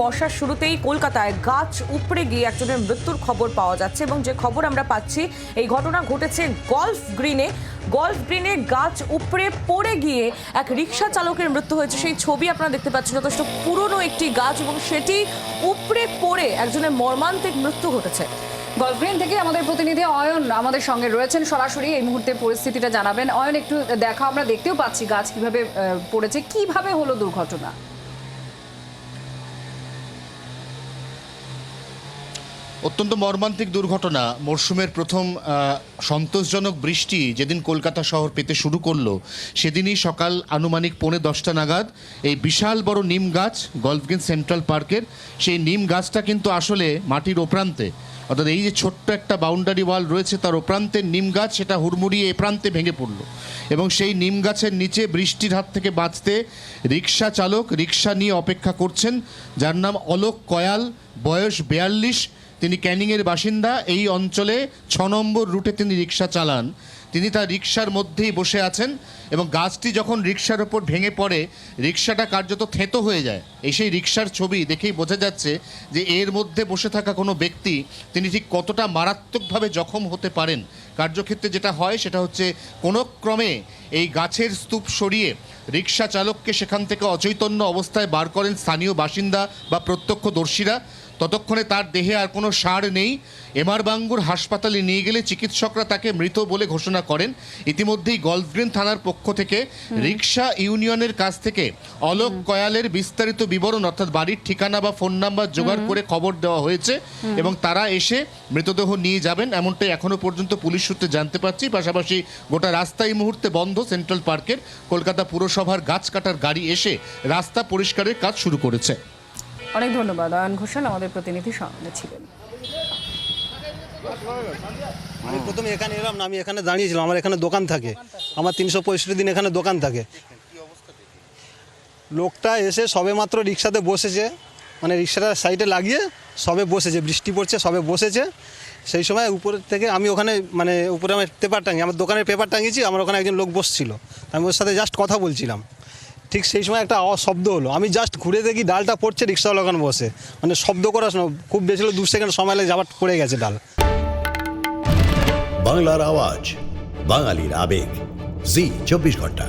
বর্ষার শুরুতেই কলকাতায় গাছ উপড়ে গিয়ে একজনের মৃত্যুর খবর পাওয়া যাচ্ছে এবং যে খবর আমরা পাচ্ছি এই ঘটনা ঘটেছে গলফ গ্রিনে গাছ উপড়ে পড়ে গিয়ে এক রিকশা চালকের মৃত্যু হয়েছে। সেই ছবি আপনারা দেখতে পাচ্ছেন, যথেষ্ট পুরনো একটি গাছ এবং সেটি উপড়ে পড়ে একজনের মর্মান্তিক মৃত্যু ঘটেছে। গলফ গ্রিন থেকে আমাদের প্রতিনিধি অয়ন আমাদের সঙ্গে রয়েছেন, সরাসরি এই মুহূর্তে পরিস্থিতিটা জানাবেন। অয়ন, একটু দেখা, আমরা দেখতেও পাচ্ছি গাছ কিভাবে পড়েছে, কিভাবে হলো দুর্ঘটনা? অত্যন্ত মর্মান্তিক দুর্ঘটনা। মরশুমের প্রথম সন্তোষজনক বৃষ্টি যেদিন কলকাতা শহর পেতে শুরু করলো সেদিনই সকাল আনুমানিক 10:45 নাগাদ এই বিশাল বড় নিম গাছ গলফগ্রিন সেন্ট্রাল পার্কের, সেই নিম গাছটা কিন্তু আসলে মাটির ওপ্রান্তে, অর্থাৎ এই যে ছোট্ট একটা বাউন্ডারি ওয়াল রয়েছে তার ওপ্রান্তের নিম গাছ, সেটা হুড়মুড়িয়ে এ প্রান্তে ভেঙে পড়লো এবং সেই নিম গাছের নিচে বৃষ্টির হাত থেকে বাঁচতে রিক্সা চালক রিক্সা নিয়ে অপেক্ষা করছেন, যার নাম অলোক কয়াল, বয়স 42। তিনি ক্যানিংয়ের বাসিন্দা। এই অঞ্চলে 6 নম্বর রুটে তিনি রিক্সা চালান। তিনি তার রিক্সার মধ্যেই বসে আছেন এবং গাছটি যখন রিক্সার ওপর ভেঙে পড়ে রিক্সাটা কার্যত থেঁতো হয়ে যায়। এই সেই রিক্সার ছবি দেখেই বোঝা যাচ্ছে যে এর মধ্যে বসে থাকা কোনো ব্যক্তি তিনি ঠিক কতটা মারাত্মকভাবে জখম হতে পারেন। কার্যক্ষেত্রে যেটা হয় সেটা হচ্ছে কোনো ক্রমে এই গাছের স্তূপ সরিয়ে রিক্সা চালককে সেখান থেকে অচৈতন্য অবস্থায় বার করেন স্থানীয় বাসিন্দা বা প্রত্যক্ষদর্শীরা। ততক্ষণে তার দেহে আর কোনো সাড় নেই। এমআর বাঙ্গুর হাসপাতালে নিয়ে গেলে চিকিৎসকরা তাকে মৃত বলে ঘোষণা করেন। ইতিমধ্যেই গলফগ্রিন থানার পক্ষ থেকে রিক্সা ইউনিয়নের কাছ থেকে অলোক কয়ালের বিস্তারিত বিবরণ, অর্থাৎ বাড়ির ঠিকানা বা ফোন নাম্বার জোগাড় করে খবর দেওয়া হয়েছে এবং তারা এসে মৃতদেহ নিয়ে যাবেন, এমনটাই এখনো পর্যন্ত পুলিশ সূত্রে জানতে পারছি। পাশাপাশি গোটা রাস্তা এই মুহূর্তে বন্ধ। সেন্ট্রাল পার্কের কলকাতা পুরসভার গাছ কাটার গাড়ি এসে রাস্তা পরিষ্কারের কাজ শুরু করেছে। অনেক ধন্যবাদ। অয়ন ঘোষাল আমাদের প্রতিনিধি সঙ্গে ছিলেন। আমি প্রথমে এখানে এলাম না, আমি এখানে দাঁড়িয়েছিলাম, আমার এখানে দোকান থাকে, আমার 365 দিন এখানে দোকান থাকে। লোকটা এসে সবে মাত্র রিক্সাতে বসেছে, মানে রিক্সাটা সাইডে লাগিয়ে সবে বসেছে, বৃষ্টি পড়ছে, সবে বসেছে। সেই সময় উপর থেকে আমি ওখানে মানে উপরে আমার পেপার টাঙিয়ে, আমার দোকানের পেপার টাঙিয়েছি, আমার ওখানে একজন লোক বসছিল, আমি ওর সাথে জাস্ট কথা বলছিলাম। ঠিক সেই সময় একটা শব্দ হলো, আমি জাস্ট ঘুরে দেখি ডালটা পড়ছে, রিক্সাওয়ালা ওখানে বসে, মানে শব্দ করার খুব বেশি হলো 2 সেকেন্ড সময় লাগে, যাবার পড়ে গেছে ডাল। বাংলার আওয়াজ, বাঙালির আবেগ, জি 24 ঘন্টা।